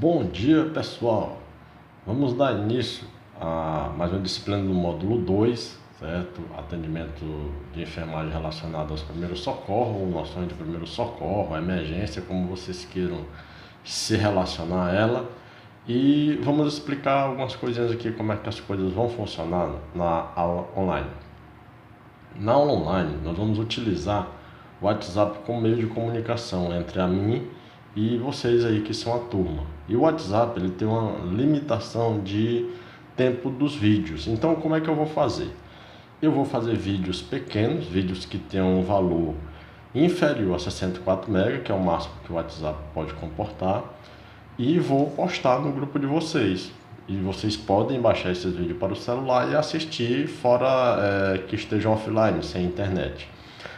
Bom dia, pessoal! Vamos dar início a mais uma disciplina do módulo 2, certo? Atendimento de enfermagem relacionado aos primeiros socorros, noções de primeiro socorro, emergência, como vocês queiram se relacionar a ela. E vamos explicar algumas coisinhas aqui, como é que as coisas vão funcionar na aula online. Na aula online, nós vamos utilizar o WhatsApp como meio de comunicação entre a mim e vocês aí que são a turma. E o WhatsApp ele tem uma limitação de tempo dos vídeos. Então como é que eu vou fazer? Eu vou fazer vídeos pequenos, vídeos que tenham um valor inferior a 64 MB, que é o máximo que o WhatsApp pode comportar, e vou postar no grupo de vocês. E vocês podem baixar esses vídeos para o celular e assistir fora que estejam offline, sem internet.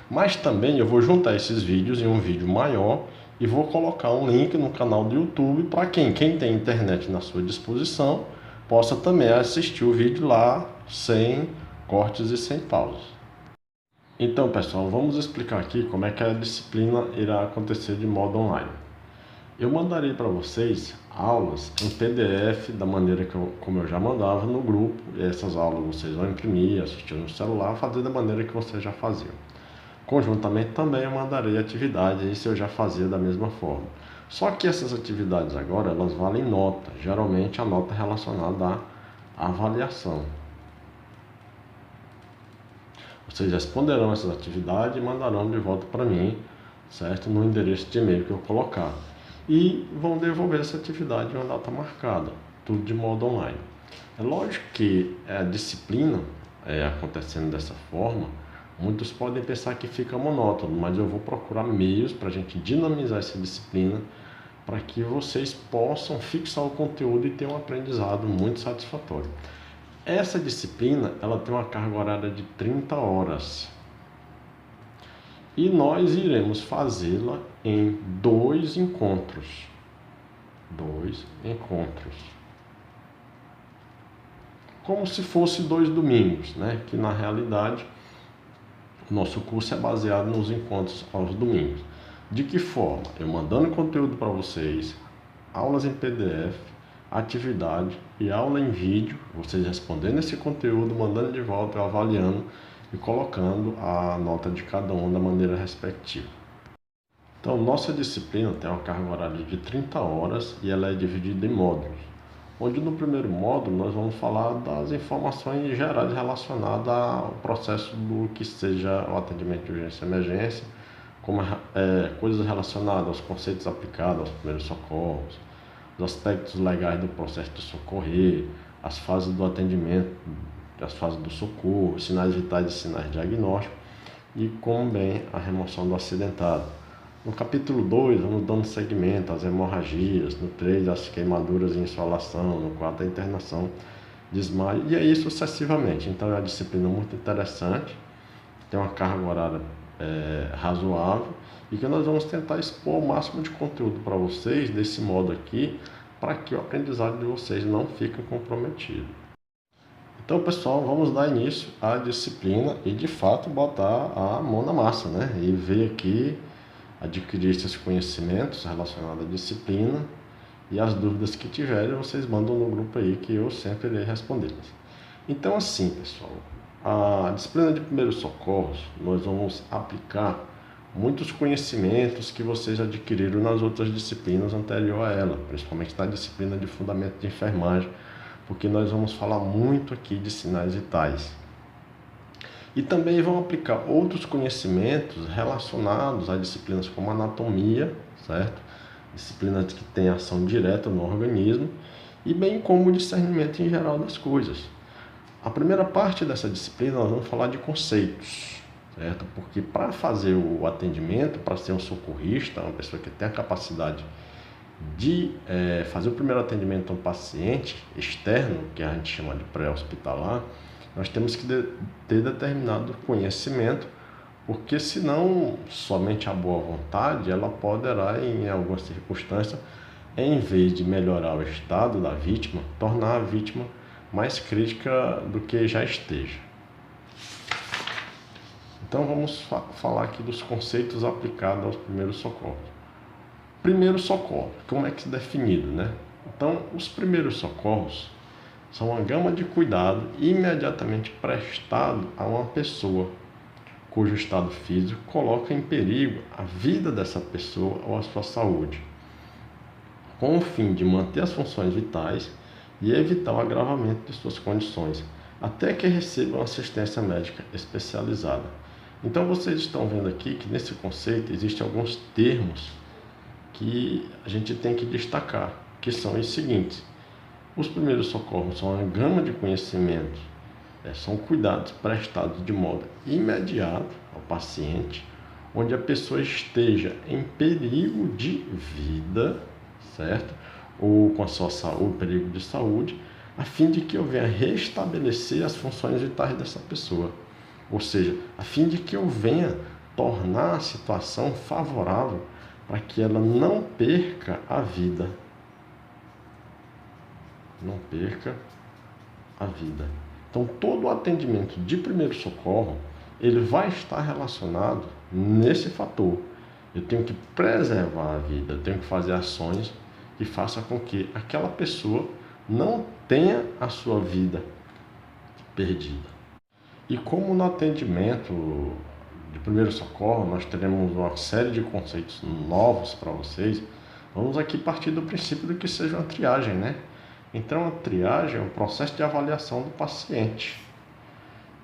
Mas também eu vou juntar esses vídeos em um vídeo maior e vou colocar um link no canal do YouTube para quem tem internet na sua disposição possa também assistir o vídeo lá sem cortes e sem pausas. Então, pessoal, vamos explicar aqui como é que a disciplina irá acontecer de modo online. Eu mandarei para vocês aulas em PDF da maneira como eu já mandava no grupo, e essas aulas vocês vão imprimir, assistir no celular, fazer da maneira que vocês já faziam. Conjuntamente também eu mandarei atividades, isso eu já fazia da mesma forma. Só que essas atividades agora, elas valem nota, geralmente a nota relacionada à avaliação. Vocês responderão essas atividades e mandarão de volta para mim, certo? No endereço de e-mail que eu colocar. E vão devolver essa atividade em uma data marcada, tudo de modo online. É lógico que a disciplina acontecendo dessa forma, muitos podem pensar que fica monótono, mas eu vou procurar meios para a gente dinamizar essa disciplina para que vocês possam fixar o conteúdo e ter um aprendizado muito satisfatório. Essa disciplina ela tem uma carga horária de 30 horas e nós iremos fazê-la em dois encontros. Como se fosse 2 domingos, né? Que na realidade o nosso curso é baseado nos encontros aos domingos. De que forma? Eu mandando conteúdo para vocês, aulas em PDF, atividade e aula em vídeo, vocês respondendo esse conteúdo, mandando de volta, avaliando e colocando a nota de cada um da maneira respectiva. Então, nossa disciplina tem uma carga horária de 30 horas e ela é dividida em módulos. Onde no primeiro módulo nós vamos falar das informações gerais relacionadas ao processo do que seja o atendimento de urgência e emergência, como coisas relacionadas aos conceitos aplicados aos primeiros socorros, os aspectos legais do processo de socorrer, as fases do atendimento, as fases do socorro, sinais vitais e sinais diagnósticos e como bem a remoção do acidentado. No capítulo 2, vamos dando segmento às hemorragias, no 3, as queimaduras e insolação, no 4, a internação, desmaio, e aí sucessivamente. Então é uma disciplina muito interessante, tem uma carga horária razoável, e que nós vamos tentar expor o máximo de conteúdo para vocês, desse modo aqui, para que o aprendizado de vocês não fique comprometido. Então, pessoal, vamos dar início à disciplina e, de fato, botar a mão na massa, né? E ver aqui, adquirir esses conhecimentos relacionados à disciplina e as dúvidas que tiverem, vocês mandam no grupo aí que eu sempre irei respondê-las. Então, assim, pessoal, a disciplina de primeiros socorros, nós vamos aplicar muitos conhecimentos que vocês adquiriram nas outras disciplinas anteriores a ela, principalmente na disciplina de fundamento de enfermagem, porque nós vamos falar muito aqui de sinais vitais. E também vão aplicar outros conhecimentos relacionados a disciplinas como anatomia, certo? Disciplinas que têm ação direta no organismo, e bem como o discernimento em geral das coisas. A primeira parte dessa disciplina nós vamos falar de conceitos, certo? Porque para fazer o atendimento, para ser um socorrista, uma pessoa que tem a capacidade de fazer o primeiro atendimento a um paciente externo, que a gente chama de pré-hospitalar, nós temos que ter determinado conhecimento, porque senão somente a boa vontade, ela poderá, em algumas circunstâncias, em vez de melhorar o estado da vítima, tornar a vítima mais crítica do que já esteja. Então vamos falar aqui dos conceitos aplicados aos primeiros socorros. Primeiro socorro, como é que é definido, né? Então, os primeiros socorros são uma gama de cuidado imediatamente prestado a uma pessoa cujo estado físico coloca em perigo a vida dessa pessoa ou a sua saúde, com o fim de manter as funções vitais e evitar o agravamento de suas condições, até que recebam assistência médica especializada. Então vocês estão vendo aqui que nesse conceito existem alguns termos que a gente tem que destacar, que são os seguintes. Os primeiros socorros são uma gama de conhecimentos, são cuidados prestados de modo imediato ao paciente, onde a pessoa esteja em perigo de vida, certo? Ou com a sua saúde, perigo de saúde, a fim de que eu venha restabelecer as funções vitais dessa pessoa. Ou seja, a fim de que eu venha tornar a situação favorável para que ela não perca a vida. Não perca a vida. Então, todo o atendimento de primeiro socorro, ele vai estar relacionado nesse fator. Eu tenho que preservar a vida, eu tenho que fazer ações que façam com que aquela pessoa não tenha a sua vida perdida. E como no atendimento de primeiro socorro nós teremos uma série de conceitos novos para vocês, vamos aqui partir do princípio de que seja uma triagem, né? Então, a triagem é um processo de avaliação do paciente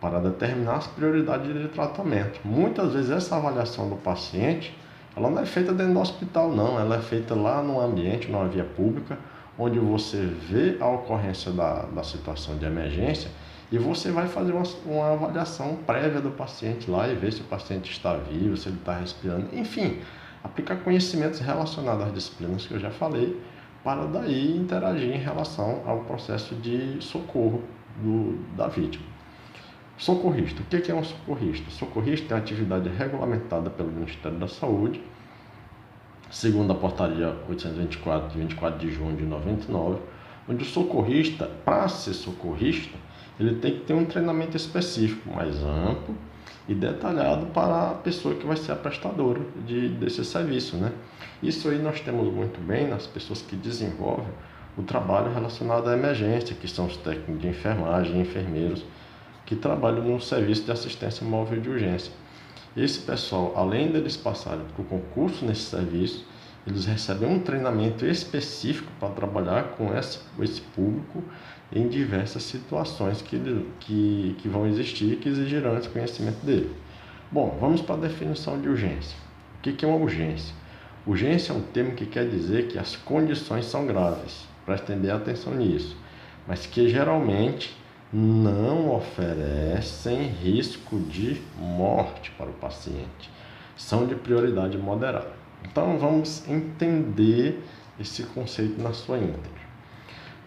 para determinar as prioridades de tratamento. Muitas vezes essa avaliação do paciente, ela não é feita dentro do hospital, não. Ela é feita lá no ambiente, numa via pública, onde você vê a ocorrência da situação de emergência e você vai fazer uma avaliação prévia do paciente lá e ver se o paciente está vivo, se ele está respirando. Enfim, aplicar conhecimentos relacionados às disciplinas que eu já falei, para daí interagir em relação ao processo de socorro da vítima. Socorrista. O que é um socorrista? Socorrista é uma atividade regulamentada pelo Ministério da Saúde, segundo a portaria 824, de 24 de junho de 99, onde o socorrista, para ser socorrista, ele tem que ter um treinamento específico, mais amplo e detalhado para a pessoa que vai ser a prestadora desse serviço, né? Isso aí nós temos muito bem nas pessoas que desenvolvem o trabalho relacionado à emergência, que são os técnicos de enfermagem e enfermeiros que trabalham no serviço de assistência móvel de urgência. Esse pessoal, além deles passarem por concurso nesse serviço, eles recebem um treinamento específico para trabalhar com esse público em diversas situações que vão existir e que exigirão esse conhecimento dele. Bom, vamos para a definição de urgência. O que é uma urgência? Urgência é um termo que quer dizer que as condições são graves, prestem bem atenção nisso, mas que geralmente não oferecem risco de morte para o paciente, são de prioridade moderada. Então vamos entender esse conceito na sua íntegra.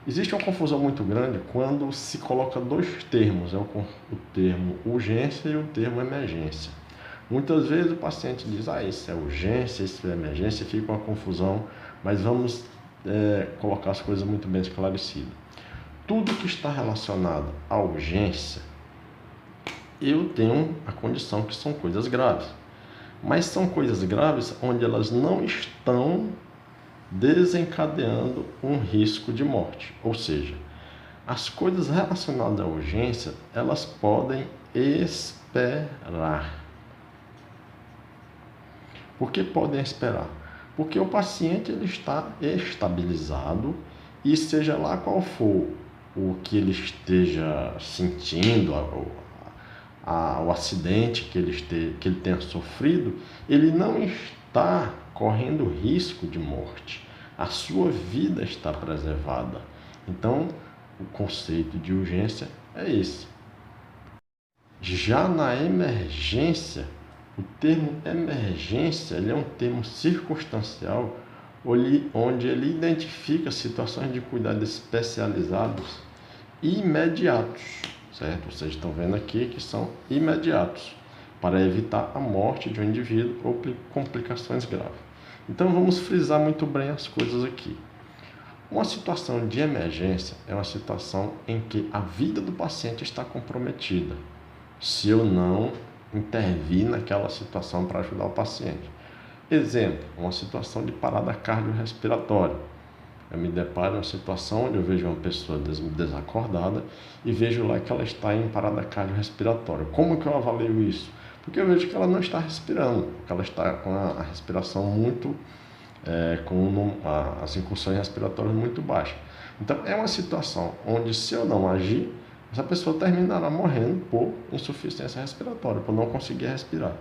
Existe uma confusão muito grande quando se coloca dois termos, o termo urgência e o termo emergência. Muitas vezes o paciente diz, isso é urgência, isso é emergência, fica uma confusão, mas vamos colocar as coisas muito bem esclarecidas. Tudo que está relacionado à urgência, eu tenho a condição que são coisas graves. Mas são coisas graves onde elas não estão desencadeando um risco de morte. Ou seja, as coisas relacionadas à urgência, elas podem esperar. Por que podem esperar? Porque o paciente ele está estabilizado e seja lá qual for o que ele esteja sentindo, o acidente que ele tenha sofrido, ele não está correndo risco de morte. A sua vida está preservada. Então, o conceito de urgência é esse. Já na emergência, o termo emergência ele é um termo circunstancial onde ele identifica situações de cuidados especializados e imediatos, certo? Vocês estão vendo aqui que são imediatos, para evitar a morte de um indivíduo ou complicações graves. Então vamos frisar muito bem as coisas aqui. Uma situação de emergência é uma situação em que a vida do paciente está comprometida, se eu não intervir naquela situação para ajudar o paciente. Exemplo, uma situação de parada cardiorrespiratória, Eu me deparo em uma situação onde eu vejo uma pessoa desacordada e vejo lá que ela está em parada cardiorrespiratória. Como que eu avalio isso? Porque eu vejo que ela não está respirando, que ela está com a respiração muito, as incursões respiratórias muito baixas. Então é uma situação onde, se eu não agir, essa pessoa terminará morrendo por insuficiência respiratória, por não conseguir respirar.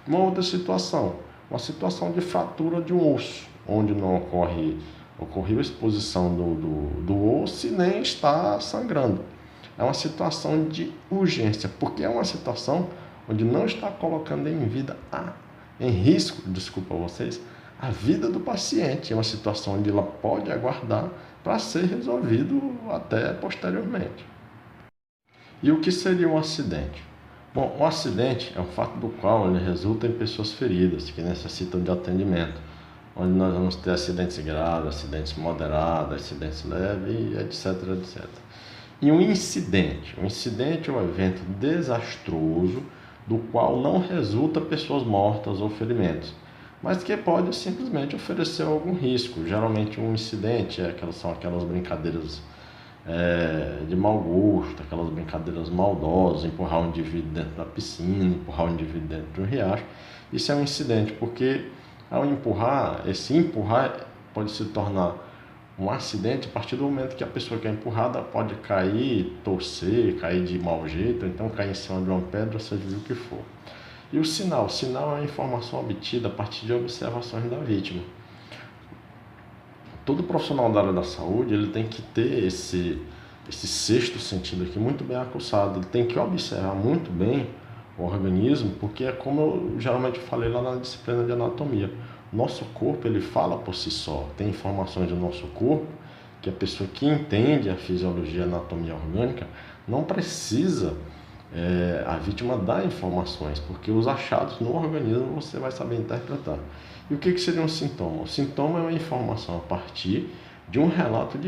Uma outra situação, uma situação de fratura de um osso, onde não ocorreu a exposição do osso e nem está sangrando. É uma situação de urgência, porque é uma situação onde não está colocando em risco, desculpa vocês, a vida do paciente. É uma situação onde ela pode aguardar para ser resolvido até posteriormente. E o que seria um acidente? Bom, um acidente é um fato do qual ele resulta em pessoas feridas que necessitam de atendimento, onde nós vamos ter acidentes graves, acidentes moderados, acidentes leves, etc, etc. E um incidente é um evento desastroso do qual não resulta pessoas mortas ou ferimentos, mas que pode simplesmente oferecer algum risco. Geralmente um incidente são aquelas brincadeiras de mau gosto, aquelas brincadeiras maldosas, empurrar um indivíduo dentro da piscina, empurrar um indivíduo dentro de um riacho. Isso é um incidente, porque ao empurrar, esse empurrar pode se tornar um acidente a partir do momento que a pessoa que é empurrada pode cair, torcer, cair de mau jeito, então cair em cima de uma pedra, seja o que for. E o sinal? O sinal é a informação obtida a partir de observações da vítima. Todo profissional da área da saúde ele tem que ter esse sexto sentido aqui muito bem aguçado. Ele tem que observar muito bem o organismo, porque é como eu geralmente falei lá na disciplina de anatomia. Nosso corpo ele fala por si só. Tem informações do nosso corpo que a pessoa que entende a fisiologia e a anatomia orgânica não precisa a vítima dar informações, porque os achados no organismo você vai saber interpretar. E o que seria um sintoma? O sintoma é uma informação a partir de um relato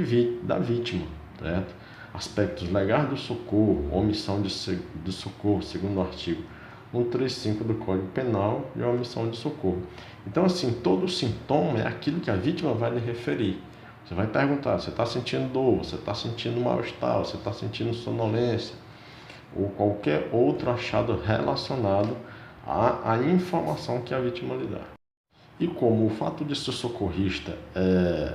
da vítima, certo? Aspectos legais do socorro, omissão de socorro, segundo o artigo 135 do Código Penal, e omissão de socorro. Então, assim, todo sintoma é aquilo que a vítima vai lhe referir. Você vai perguntar, você está sentindo dor, você está sentindo mal-estar, você está sentindo sonolência, ou qualquer outro achado relacionado à informação que a vítima lhe dá. E como o fato de ser socorrista é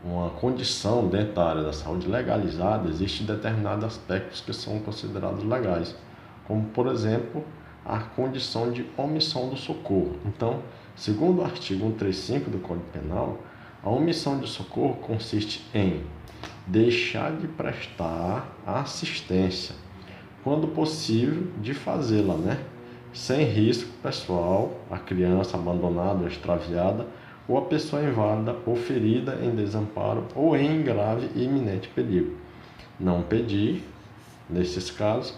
uma condição dentro da área da saúde legalizada, existem determinados aspectos que são considerados legais, como, por exemplo, a condição de omissão do socorro. Então, segundo o artigo 135 do Código Penal, a omissão de socorro consiste em deixar de prestar assistência, quando possível, de fazê-la, sem risco pessoal, a criança abandonada ou extraviada, ou a pessoa inválida ou ferida em desamparo ou em grave e iminente perigo. Não pedir, nesses casos,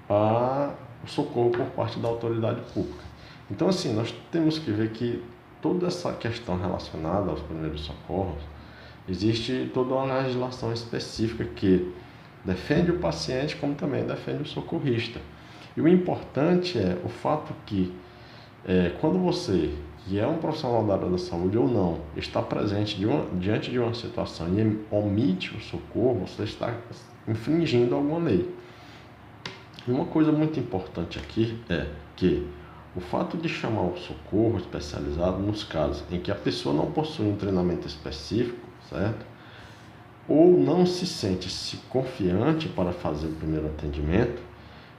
o socorro por parte da autoridade pública. Então, assim, nós temos que ver que toda essa questão relacionada aos primeiros socorros, existe toda uma legislação específica que defende o paciente como também defende o socorrista. E o importante é o fato que quando você, que é um profissional da área da saúde ou não, está presente diante de uma situação e omite o socorro, você está infringindo alguma lei. E uma coisa muito importante aqui é que o fato de chamar o socorro especializado nos casos em que a pessoa não possui um treinamento específico, certo? Ou não se sente confiante para fazer o primeiro atendimento,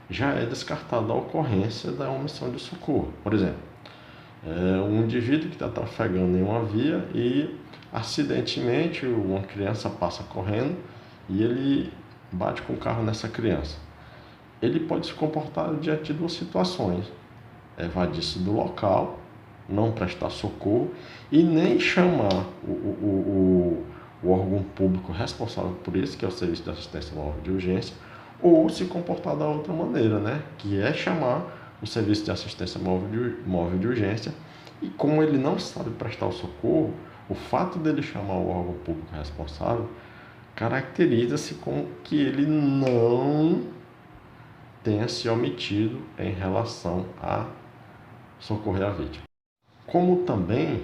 já é descartada a ocorrência da omissão de socorro. Por exemplo, um indivíduo que está trafegando em uma via e acidentemente uma criança passa correndo e ele bate com o carro nessa criança. Ele pode se comportar diante de duas situações: evadir-se do local, não prestar socorro e nem chamar o órgão público responsável por isso, que é o Serviço de Assistência Móvel de Urgência, ou se comportar da outra maneira, que é chamar o Serviço de Assistência Móvel de Urgência, e como ele não sabe prestar o socorro, o fato dele chamar o órgão público responsável caracteriza-se com que ele não tenha se omitido em relação a socorrer a vítima. Como também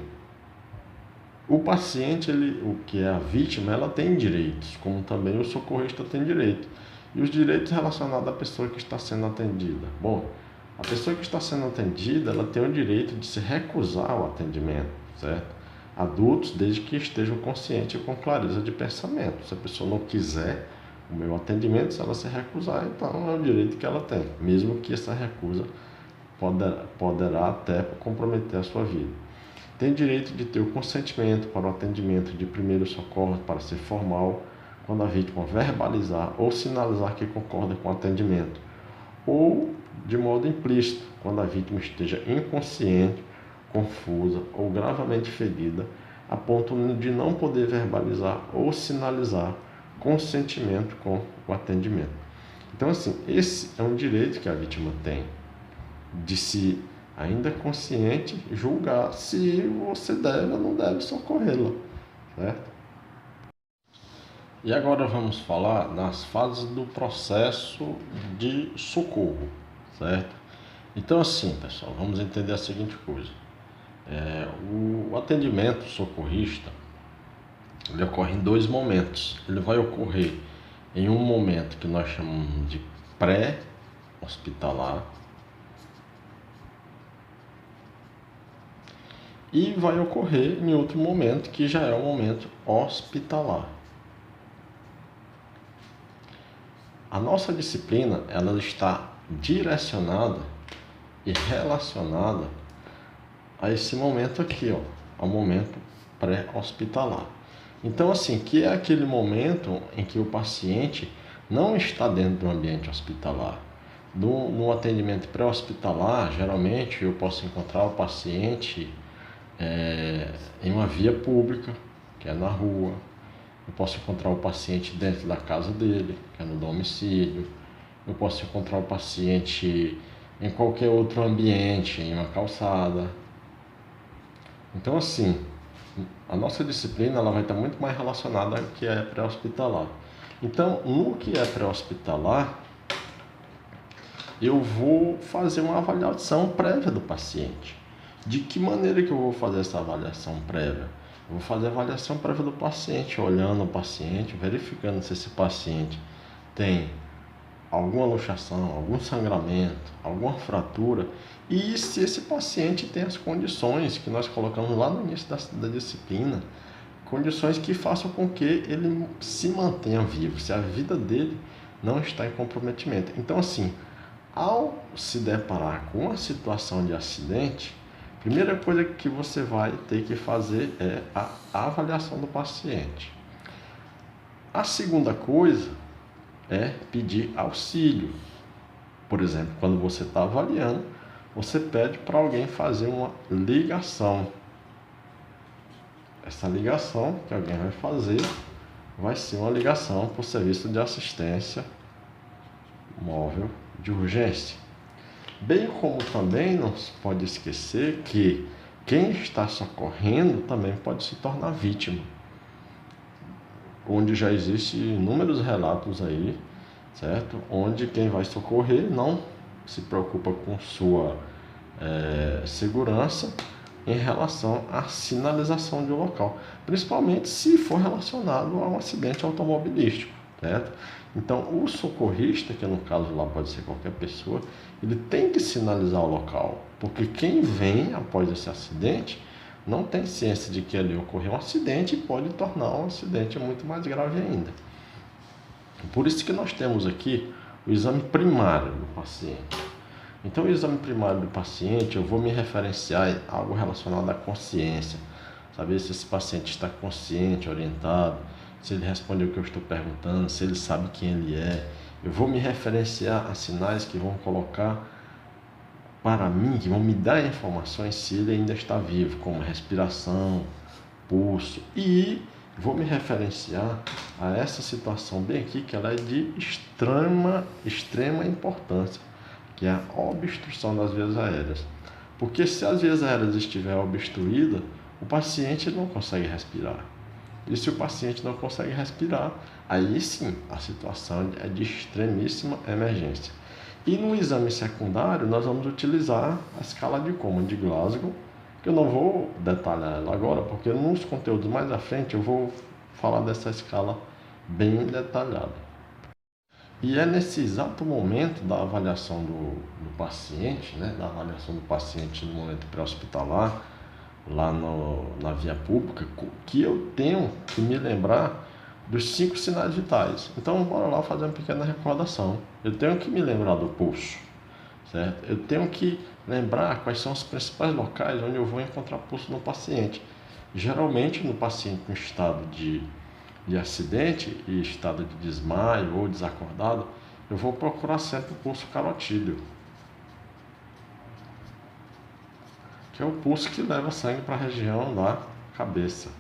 O paciente, o que é a vítima, ela tem direitos, como também o socorrista tem direito. E os direitos relacionados à pessoa que está sendo atendida. Bom, a pessoa que está sendo atendida, ela tem o direito de se recusar ao atendimento, certo? Adultos, desde que estejam conscientes e com clareza de pensamento. Se a pessoa não quiser o meu atendimento, se ela se recusar, então é o direito que ela tem, mesmo que essa recusa poderá até comprometer a sua vida. Tem direito de ter o consentimento para o atendimento de primeiro socorro para ser formal, quando a vítima verbalizar ou sinalizar que concorda com o atendimento, ou de modo implícito, quando a vítima esteja inconsciente, confusa ou gravemente ferida, a ponto de não poder verbalizar ou sinalizar consentimento com o atendimento. Então, assim, esse é um direito que a vítima tem de se, ainda consciente, julgar se você deve ou não deve socorrê-la, certo? E agora vamos falar nas fases do processo de socorro, certo? Então, assim, pessoal, vamos entender a seguinte coisa. O atendimento socorrista, ele ocorre em dois momentos. Ele vai ocorrer em um momento que nós chamamos de pré-hospitalar e vai ocorrer em outro momento que já é o momento hospitalar. A nossa disciplina, ela está direcionada e relacionada a esse momento aqui, ó, ao momento pré-hospitalar. Então, assim, que é aquele momento em que o paciente não está dentro do ambiente hospitalar. No atendimento pré-hospitalar, geralmente eu posso encontrar o paciente em uma via pública, que é na rua. Eu posso encontrar o paciente dentro da casa dele, que é no domicílio. Eu posso encontrar o paciente em qualquer outro ambiente, em uma calçada. Então, assim, a nossa disciplina ela vai estar muito mais relacionada ao que é pré-hospitalar. Então, no que é pré-hospitalar, eu vou fazer uma avaliação prévia do paciente. De que maneira que eu vou fazer essa avaliação prévia? Eu vou fazer a avaliação prévia do paciente, olhando o paciente, verificando se esse paciente tem alguma luxação, algum sangramento, alguma fratura e se esse paciente tem as condições que nós colocamos lá no início da disciplina, condições que façam com que ele se mantenha vivo, se a vida dele não está em comprometimento. Então, assim, ao se deparar com uma situação de acidente, a primeira coisa que você vai ter que fazer é a avaliação do paciente. A segunda coisa é pedir auxílio. Por exemplo, quando você está avaliando, você pede para alguém fazer uma ligação. Essa ligação que alguém vai fazer vai ser uma ligação para o serviço de assistência móvel de urgência. Bem como também não se pode esquecer que quem está socorrendo também pode se tornar vítima, onde já existem inúmeros relatos aí, certo? Onde quem vai socorrer não se preocupa com sua segurança em relação à sinalização de um local, principalmente se for relacionado a um acidente automobilístico, certo? Então, o socorrista, que no caso lá pode ser qualquer pessoa, ele tem que sinalizar o local, porque quem vem após esse acidente não tem ciência de que ali ocorreu um acidente e pode tornar um acidente muito mais grave ainda. Por isso que nós temos aqui o exame primário do paciente. Então, o exame primário do paciente, eu vou me referenciar em algo relacionado à consciência, saber se esse paciente está consciente, orientado, se ele respondeu o que eu estou perguntando, se ele sabe quem ele é. Eu vou me referenciar a sinais que vão colocar para mim, que vão me dar informações se ele ainda está vivo, como respiração, pulso, e vou me referenciar a essa situação bem aqui, que ela é de extrema importância, que é a obstrução das vias aéreas. Porque se as vias aéreas estiverem obstruídas, o paciente não consegue respirar. E se o paciente não consegue respirar, aí sim a situação é de extremíssima emergência. E no exame secundário, nós vamos utilizar a escala de Coman de Glasgow, que eu não vou detalhar ela agora, porque nos conteúdos mais à frente eu vou falar dessa escala bem detalhada. E é nesse exato momento da avaliação do paciente, né, da avaliação do paciente no momento pré-hospitalar, lá na via pública, que eu tenho que me lembrar dos 5 sinais vitais. Então, bora lá fazer uma pequena recordação. Eu tenho que me lembrar do pulso, certo? Eu tenho que lembrar quais são os principais locais onde eu vou encontrar pulso no paciente. Geralmente, no paciente em estado de acidente e estado de desmaio ou desacordado, eu vou procurar sempre o pulso carotídeo, que é o pulso que leva sangue para a região da cabeça.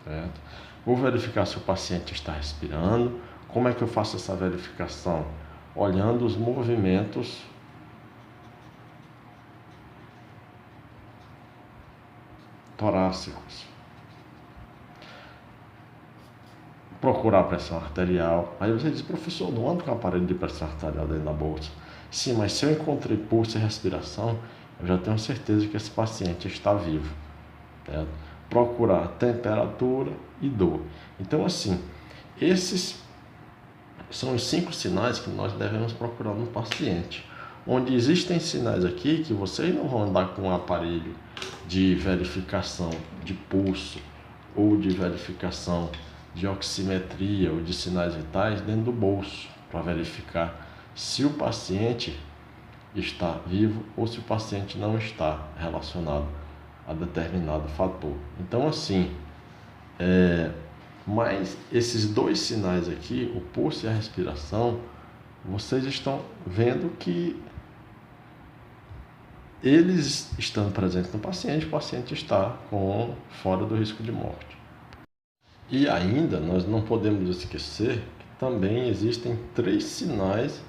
Certo? Vou verificar se o paciente está respirando. Como é que eu faço essa verificação? Olhando os movimentos torácicos. Procurar a pressão arterial. Aí você diz, professor, não ando com aparelho de pressão arterial dentro da bolsa. Sim, mas se eu encontrei pulso e respiração, eu já tenho certeza que esse paciente está vivo. Certo? Procurar temperatura e dor. Então, assim, esses são os 5 sinais que nós devemos procurar no paciente. Onde existem sinais aqui que vocês não vão andar com um aparelho de verificação de pulso ou de verificação de oximetria ou de sinais vitais dentro do bolso para verificar se o paciente está vivo ou se o paciente não está relacionado a determinado fator. Então, assim, mas esses 2 sinais aqui, o pulso e a respiração, vocês estão vendo que eles estando presentes no paciente, o paciente está fora do risco de morte. E ainda, nós não podemos esquecer que também existem 3 sinais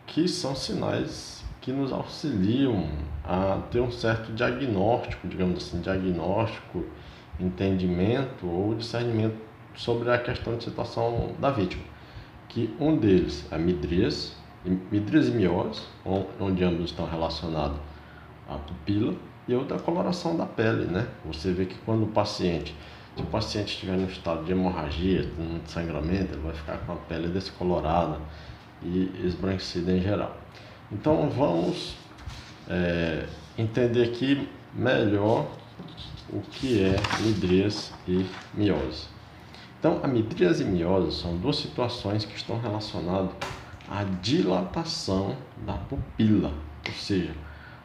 que são sinais que nos auxiliam a ter um certo diagnóstico, digamos assim, diagnóstico, entendimento ou discernimento sobre a questão de situação da vítima. Que um deles é midríase e miose, onde ambos estão relacionados à pupila, e outra é a coloração da pele, né? Você vê que quando se o paciente estiver no estado de hemorragia, de sangramento, ele vai ficar com a pele descolorada e esbranquecida em geral. Então vamos entender aqui melhor o que é midríase e miose. Então, a midríase e miose são 2 situações que estão relacionadas à dilatação da pupila, ou seja,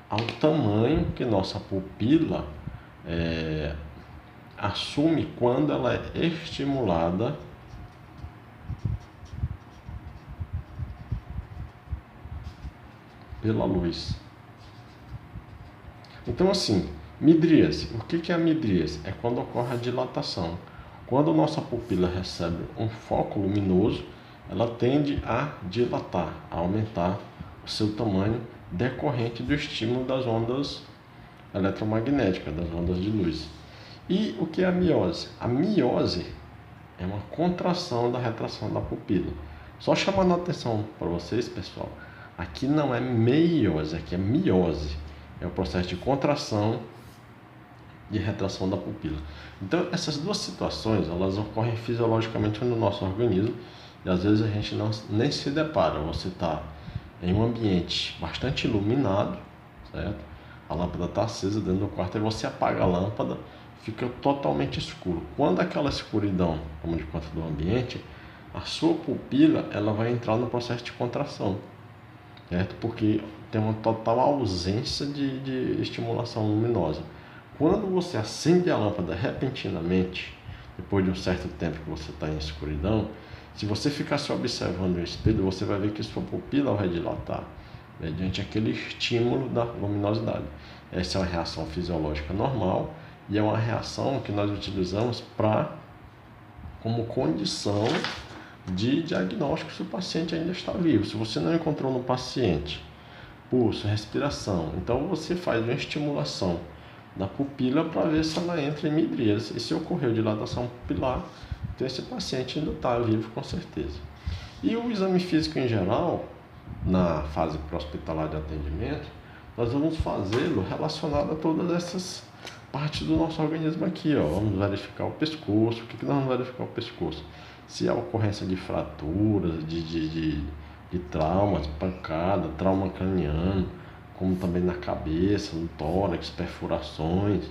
ao tamanho que nossa pupila assume quando ela é estimulada pela luz. Então, assim, midríase. O que é a midríase? É quando ocorre a dilatação. Quando a nossa pupila recebe um foco luminoso, ela tende a dilatar, a aumentar o seu tamanho decorrente do estímulo das ondas eletromagnéticas, das ondas de luz. E o que é a miose? A miose é uma contração da retração da pupila. Só chamando a atenção para vocês, pessoal, aqui não é meiose, aqui é miose. É o processo de contração e retração da pupila. Então, essas 2 situações, elas ocorrem fisiologicamente no nosso organismo e às vezes a gente nem se depara. Você está em um ambiente bastante iluminado, certo? A lâmpada está acesa dentro do quarto e você apaga a lâmpada, fica totalmente escuro. Quando aquela escuridão toma de conta do ambiente, a sua pupila ela vai entrar no processo de contração, certo? Porque tem uma total ausência de estimulação luminosa. Quando você acende a lâmpada repentinamente, depois de um certo tempo que você está em escuridão, se você ficar se observando no espelho, você vai ver que sua pupila vai dilatar mediante aquele estímulo da luminosidade. Essa é uma reação fisiológica normal e é uma reação que nós utilizamos como condição de diagnóstico se o paciente ainda está vivo. Se você não encontrou no paciente pulso, respiração, então você faz uma estimulação da pupila para ver se ela entra em midríase. E se ocorreu dilatação pupilar, então esse paciente ainda está vivo com certeza. E o exame físico em geral, na fase pré-hospitalar de atendimento, nós vamos fazê-lo relacionado a todas essas partes do nosso organismo aqui, ó. Vamos verificar o pescoço. O que nós vamos verificar o pescoço? Se há ocorrência de fraturas, de traumas, pancada, trauma craniano, como também na cabeça, no tórax, perfurações,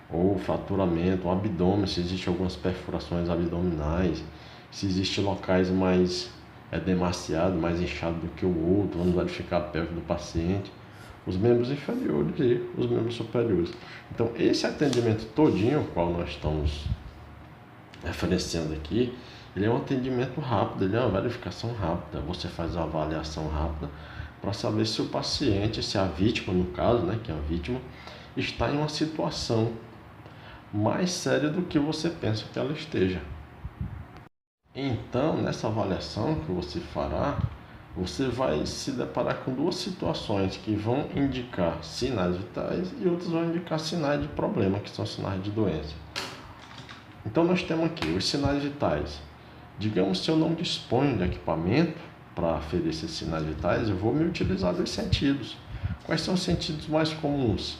ou fraturamento, o abdômen, se existem algumas perfurações abdominais, se existem locais mais demasiado, mais inchado do que o outro, vamos verificar a pelve do paciente, os membros inferiores e os membros superiores. Então, esse atendimento todinho, o qual nós estamos referenciando aqui, ele é um atendimento rápido, ele é uma verificação rápida. Você faz uma avaliação rápida para saber se o paciente, se a vítima, no caso, né, que é a vítima, está em uma situação mais séria do que você pensa que ela esteja. Então, nessa avaliação que você fará, você vai se deparar com duas situações que vão indicar sinais vitais e outras vão indicar sinais de problema, que são sinais de doença. Então, nós temos aqui os sinais vitais. Digamos, se eu não disponho de equipamento para aferir esses sinais vitais, eu vou me utilizar dos sentidos. Quais são os sentidos mais comuns?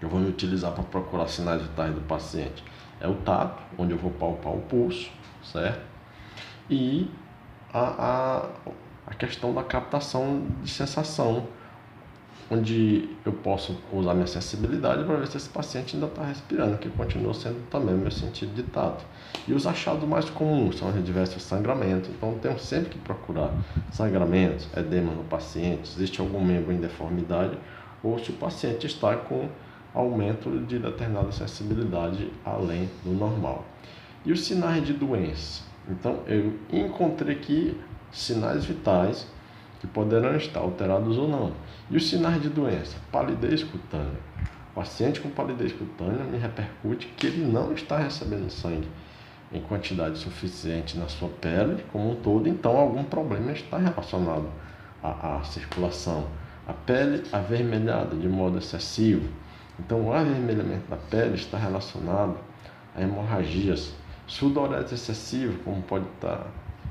Eu vou me utilizar para procurar sinais vitais do paciente. É o tato, onde eu vou palpar o pulso, certo? E a questão da captação de sensação, onde eu posso usar minha sensibilidade para ver se esse paciente ainda está respirando, que continua sendo também o meu sentido de tato. E os achados mais comuns são os diversos sangramentos. Então, temos sempre que procurar sangramentos, edema no paciente, existe algum membro em deformidade, ou se o paciente está com aumento de determinada sensibilidade além do normal. E os sinais de doença? Então, eu encontrei aqui sinais vitais que poderão estar alterados ou não. E os sinais de doença? Palidez cutânea. O paciente com palidez cutânea me repercute que ele não está recebendo sangue em quantidade suficiente na sua pele como um todo, então algum problema está relacionado à circulação. A pele avermelhada de modo excessivo. Então, o avermelhamento da pele está relacionado a hemorragias. Sudorese excessiva, como pode estar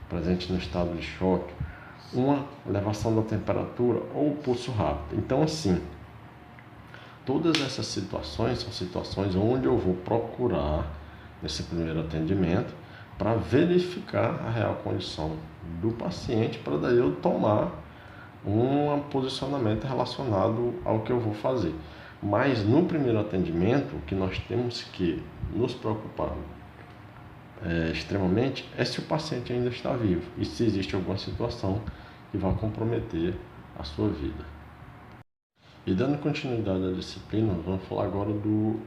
presente no estado de choque, uma elevação da temperatura ou pulso rápido. Então, assim, todas essas situações são situações onde eu vou procurar, nesse primeiro atendimento, para verificar a real condição do paciente, para daí eu tomar um posicionamento relacionado ao que eu vou fazer. Mas no primeiro atendimento, o que nós temos que nos preocupar extremamente é se o paciente ainda está vivo e se existe alguma situação que vai comprometer a sua vida. E dando continuidade à disciplina, vamos falar agora do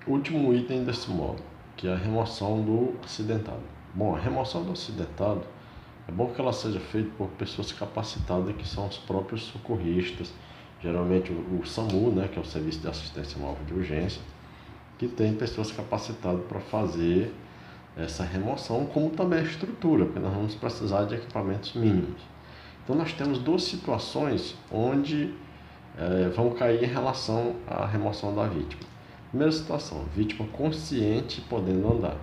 último item desse módulo, que é a remoção do acidentado. Bom, a remoção do acidentado é bom que ela seja feita por pessoas capacitadas, que são os próprios socorristas, geralmente o SAMU, né, que é o Serviço de Assistência Móvel de Urgência, que tem pessoas capacitadas para fazer essa remoção, como também a estrutura, porque nós vamos precisar de equipamentos mínimos. Então, nós temos duas situações onde vão cair em relação à remoção da vítima. Primeira situação, vítima consciente podendo andar.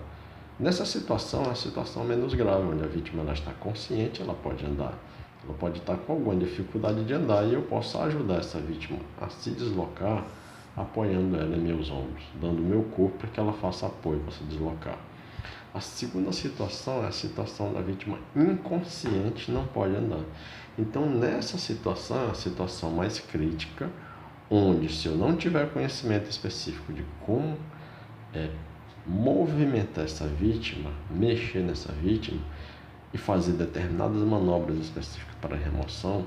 Nessa situação, é a situação menos grave, onde a vítima ela está consciente, ela pode andar. Ela pode estar com alguma dificuldade de andar e eu posso ajudar essa vítima a se deslocar, apoiando ela em meus ombros, dando meu corpo para que ela faça apoio para se deslocar. A segunda situação é a situação da vítima inconsciente, não pode andar. Então, nessa situação, é a situação mais crítica, onde se eu não tiver conhecimento específico de como movimentar essa vítima, mexer nessa vítima e fazer determinadas manobras específicas para a remoção,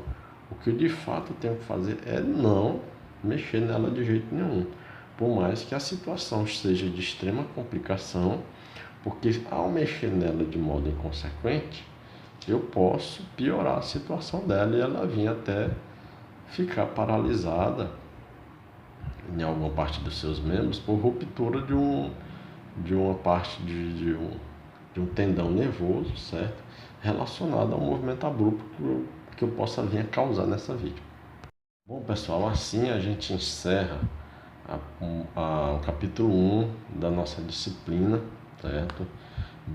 o que eu de fato tenho que fazer é não mexer nela de jeito nenhum, por mais que a situação seja de extrema complicação, porque ao mexer nela de modo inconsequente, eu posso piorar a situação dela e ela vir até ficar paralisada em alguma parte dos seus membros por ruptura de uma parte de um tendão nervoso, certo? Relacionado ao movimento abrupto que eu possa vir a causar nessa vítima. Bom, pessoal, assim a gente encerra o capítulo 1 da nossa disciplina, certo?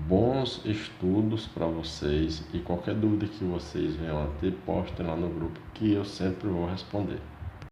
Bons estudos para vocês e qualquer dúvida que vocês venham a ter, postem lá no grupo que eu sempre vou responder.